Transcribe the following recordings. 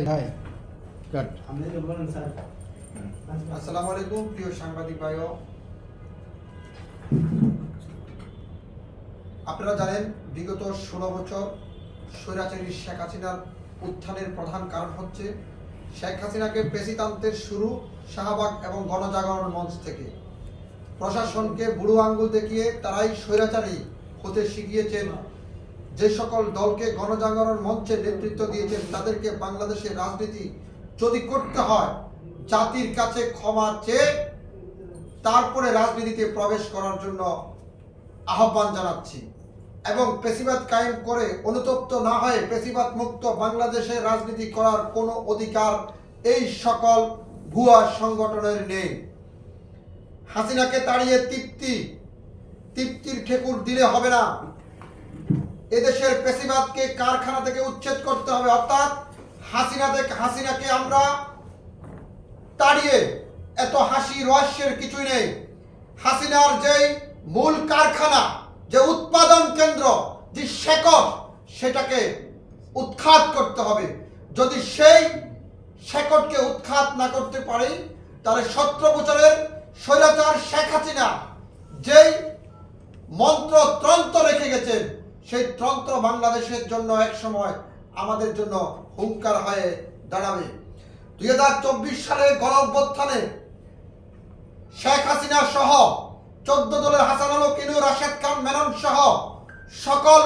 ভাই কাট। আসসালামু আলাইকুম প্রিয় সাংবাদিক ভাই, আপনারা জানেন বিগত 16 বছর স্বৈরাচারী শেখ হাসিনার উত্থানের প্রধান কারণ হচ্ছে শেখ হাসিনাকে পেশিতান্ত্রের শুরু শাহবাগ এবং গণজাগরণ মঞ্চ থেকে। প্রশাসনকে বুড়ো আঙ্গুল দেখিয়ে তারাই স্বৈরাচারী হতে শিখিয়েছেন। যে সকল দলকে গণজাগরণ মঞ্চে নেতৃত্ব দিয়েছেন তাদেরকে বাংলাদেশের রাজনীতি যদি করতে হয় জাতির কাছে ক্ষমা চেয়ে তারপরে রাজনীতিতে প্রবেশ করার জন্য আহ্বান জানাচ্ছি এবং পেশিবাদ কায়েম করে অনুতপ্ত না হয়ে পেশিবাদ মুক্ত বাংলাদেশে রাজনীতি করার কোনো অধিকার এই সকল ভুয়া সংগঠনের নেই। হাসিনাকে তাড়িয়ে তৃপ্তির ঠেকুর দিলে হবে না। এদেশের পেশিবাদকে কারখানা থেকে উচ্ছেদ করতে হবে, অর্থাৎ হাসিনাকে আমরা তাড়িয়ে এত হাসি রহস্যের কিছুই নেই। হাসিনার যেই মূল কারখানা, যে উৎপাদন কেন্দ্র, যে শেকড়, সেটাকে উৎখাত করতে হবে। যদি সেই শেকড়কে উৎখাত না করতে পারি তাহলে 17 বছরের স্বৈরাচার শেখ হাসিনা যেই মন্ত্র তন্ত্র রেখে গেছেন সেই তন্ত্র বাংলাদেশের জন্য এক সময় আমাদের জন্য হুঙ্কার হয়ে দাঁড়াবে। 2024 সালে গণঅভ্যুত্থানে শেখ হাসিনা সহ 14 দলের হাসান আল কিনু, রাশেদ খান মেনন সহ সকল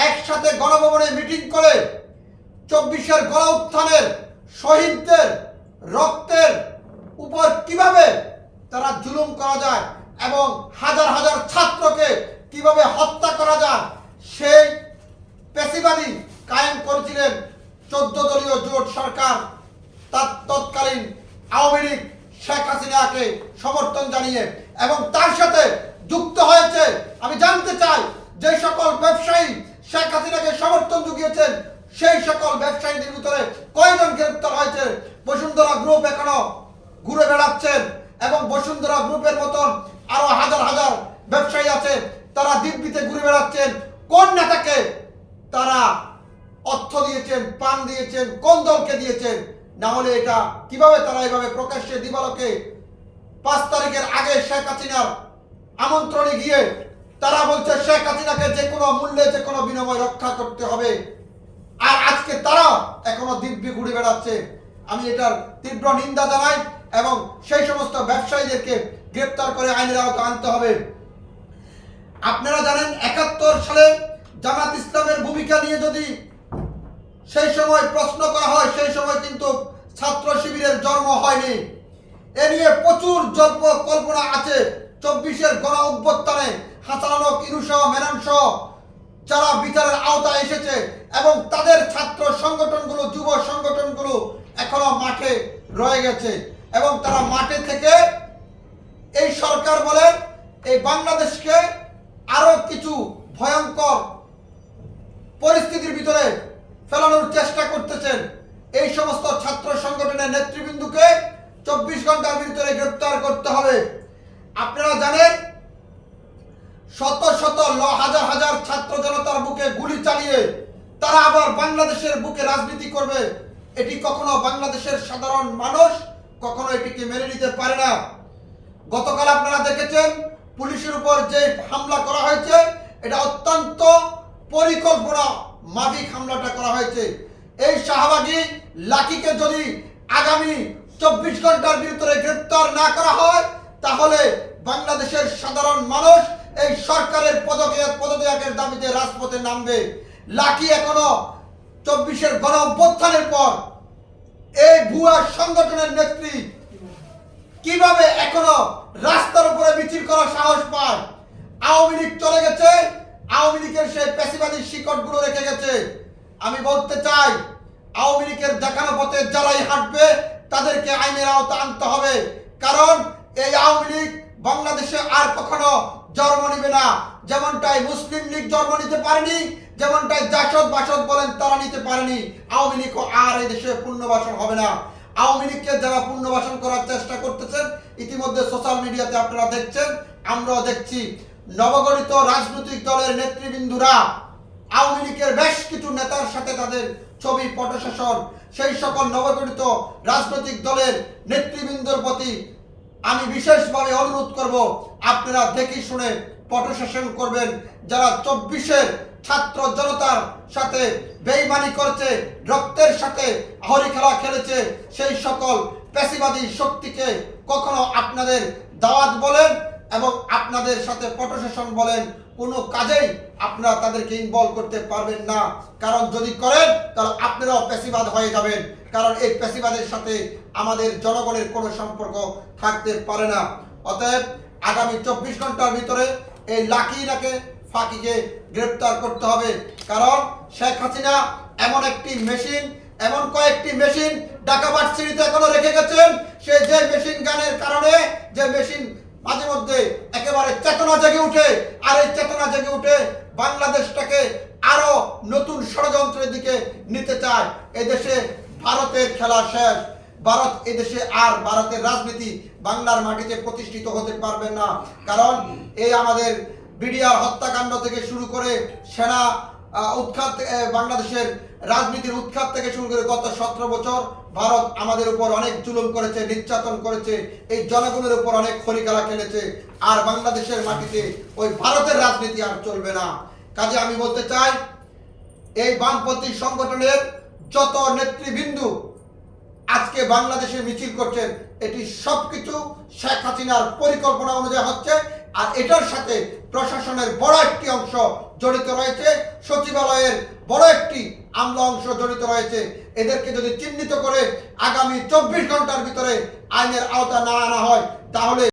একসাথে গণভবনে মিটিং করে 24-এর গণউত্থানের শহীদদের রক্তের উপর কিভাবে তারা জুলুম করা যায় এবং হাজার হাজার ছাত্রকে কিভাবে হত্যা করা যায় সেই পেশিবাদী কায়েম করেছিলেন 14 দলীয় জোট সরকার। তার তৎকালীন আওয়ামী লীগ শেখ হাসিনাকে সমর্থন জানিয়ে এবং তার সাথে যুক্ত হয়েছে। আমি জানতে চাই যে সকল ব্যবসায়ী শেখ হাসিনাকে সমর্থন জুগিয়েছেন সেই সকল ব্যবসায়ীদের ভিতরে কয়জন গ্রেপ্তার হয়েছে? বসুন্ধরা গ্রুপ এখনো ঘুরে বেড়াচ্ছেন এবং বসুন্ধরা গ্রুপের মতন আরো হাজার হাজার ব্যবসায়ী আছে, তারা দিব্যিতে ঘুরে বেড়াচ্ছেন। কোন নেতাকে তারা অর্থ দিয়েছেন, পান দিয়েছেন, কোন দলকে দিয়েছেন? না হলে এটা কিভাবে তারা এভাবে প্রকাশ্যে দিবালোকে 5 তারিখের আগে শেখ হাসিনার আমন্ত্রণে গিয়ে তারা বলছে শেখ হাসিনাকে যে কোনো মূল্যে যে কোনো বিনিময় রক্ষা করতে হবে, আর আজকে তারা এখনো দিব্যি ঘুরে বেড়াচ্ছে। আমি এটার তীব্র নিন্দা জানাই এবং সেই সমস্ত ব্যবসায়ীদেরকে গ্রেপ্তার করে আইনের আওতায় আনতে হবে। আপনারা জানেন 71 সালে জামাত ইসলামের ভূমিকা নিয়ে যদি সেই সময় প্রশ্ন করা হয় সেই সময় কিন্তু ছাত্র শিবিরের জন্ম হয়নি। এ নিয়ে প্রচুর কল্পনা আছে। 24-এর গণ অভ্যুত্থানে হাসান আল কিনু সহ মেনন সহ যারা বিচারের আওতায় এসেছে এবং তাদের ছাত্র সংগঠনগুলো, যুব সংগঠনগুলো এখনো মাঠে রয়ে গেছে এবং তারা মাঠে থেকে এই সরকার বলে এই বাংলাদেশকে আরো কিছু ভয়ঙ্কর পরিস্থিতির ভিতরে ফেলানোর চেষ্টা করতেছেন। এই সমস্ত ছাত্র সংগঠনের নেতৃবৃন্দকে 24 ঘন্টার ভিতরে গ্রেপ্তার করতে হবে। আপনারা জানেন শত শত হাজার হাজার ছাত্র জনতার বুকে গুলি চালিয়ে তারা আবার বাংলাদেশের বুকে রাজনীতি করবে, এটি কখনো বাংলাদেশের সাধারণ মানুষ কখনো এটিকে মেনে নিতে পারে না। গতকাল আপনারা দেখেছেন পুলিশের উপর যে হামলা করা হয়েছে, এটা অত্যন্ত পরিকল্পনা মাফিক হামলাটা করা হয়েছে। এই শাহবাগী লাকিকে যদি আগামী 24 ঘন্টার ভিতরে গ্রেপ্তার না করা হয় তাহলে বাংলাদেশের সাধারণ মানুষ এই সরকারের পদত্যাগের দাবিতে রাজপথে নামবে। লাকি এখনো 24-এর গণ অভ্যুত্থানের পর এই ভুয়া সংগঠনের নেত্রী কিভাবে এখনো রাস্তার উপরে মিছিল করার সাহস পায়? আওয়ামী লীগ চলে গেছে, আওয়ামী লীগের সেই পেশিবাদী শিকড়গুলো রেখে গেছে। আমি বলতে চাই আওয়ামী লীগের দেখানো পথে যারাই হাঁটবে তাদেরকে আইনের আওতায় আনতে হবে, কারণ এই আওয়ামী লীগ বাংলাদেশে আর কখনো জন্ম নিবে না। যেমনটাই মুসলিম লীগ জন্ম নিতে পারেনি, যেমনটাই জাসদ বাসদ বলেন তারা নিতে পারেনি, আওয়ামী লীগ আর এই দেশে পুনর্বাসন হবে না। আওয়ামী লীগকে যারা পুনর্বাসন করার চেষ্টা করতেছেন ইতিমধ্যে সোশ্যাল মিডিয়াতে আপনারা দেখছেন, আমরাও দেখছি। নবগঠিত রাজনৈতিক দলের নেতৃবৃন্দরা আওয়ামী লীগের বেশ কিছু নেতার সাথে তাদের ছবি পটশাসন, সেই সকল নবগঠিত রাজনৈতিক দলের নেতৃবৃন্দর প্রতি আমি বিশেষভাবে অনুরোধ করব, আপনারা দেখে শুনে পটশাসন করবেন। যারা 24-এর ছাত্র জনতার সাথে বেইমানি করেছে, রক্তের সাথে হরি খেলা খেলেছে, সেই সকল পেশিবাদী শক্তিকে কখনো আপনাদের দাওয়াত বলেন এবং আপনাদের সাথে পটশাসন বলেন কোনো কাজেই আপনারা তাদেরকে ইনভলভ করতে পারবেন না। কারণ যদি করেন তাহলে আপনারাও পেশিবাদ হয়ে যাবেন। কারণ এই পেশিবাদের সাথে আমাদের জনগণের কোনো সম্পর্ক থাকতে পারে না। অতএব আগামী 24 ঘন্টার ভিতরে এই লাকিনাকে ফাঁকিকে গ্রেপ্তার করতে হবে। কারণ শেখ হাসিনা এমন একটি মেশিন, এমন কয়েকটি মেশিন ঢাকা ভার্সিটিতে এখনো রেখে গেছেন। সে যে মেশিন গানের কারণে, যে মেশিন মাঝে মধ্যে একেবারে চেতনা জেগে উঠে, আর এই চেতনা জেগে উঠে বাংলাদেশটাকে আরো নতুন ষড়যন্ত্রের দিকে নিতে চায়। এদেশে ভারতের খেলা শেষ। ভারত এদেশে আর ভারতের রাজনীতি বাংলার মাটিতে প্রতিষ্ঠিত হতে পারবে না। কারণ এই আমাদের বিডিআর হত্যাকাণ্ড থেকে শুরু করে সেনা উৎখাত, বাংলাদেশের রাজনীতির উৎখাত থেকে শুরু করে গত 17 বছর ভারত আমাদের উপর অনেক জুলুম করেছে, নির্যাতন করেছে, এই জনগণের উপর অনেক খনি খেলা খেলেছে। আর বাংলাদেশের মাটিতে ওই ভারতের রাজনীতি আর চলবে না। কাজে আমি বলতে চাই, এই বামপন্থী সংগঠনের যত নেতৃবৃন্দ আজকে বাংলাদেশে মিছিল করছেন, এটি সবকিছু শেখ হাসিনার পরিকল্পনা অনুযায়ী হচ্ছে। আর এটার সাথে প্রশাসনের বড় একটি অংশ জড়িত রয়েছে, সচিবালয়ের বড় একটি আমলা অংশ জড়িত রয়েছে। এদেরকে যদি চিহ্নিত করে আগামী 24 ঘন্টার ভিতরে আইনের আওতা না আনা হয় তাহলে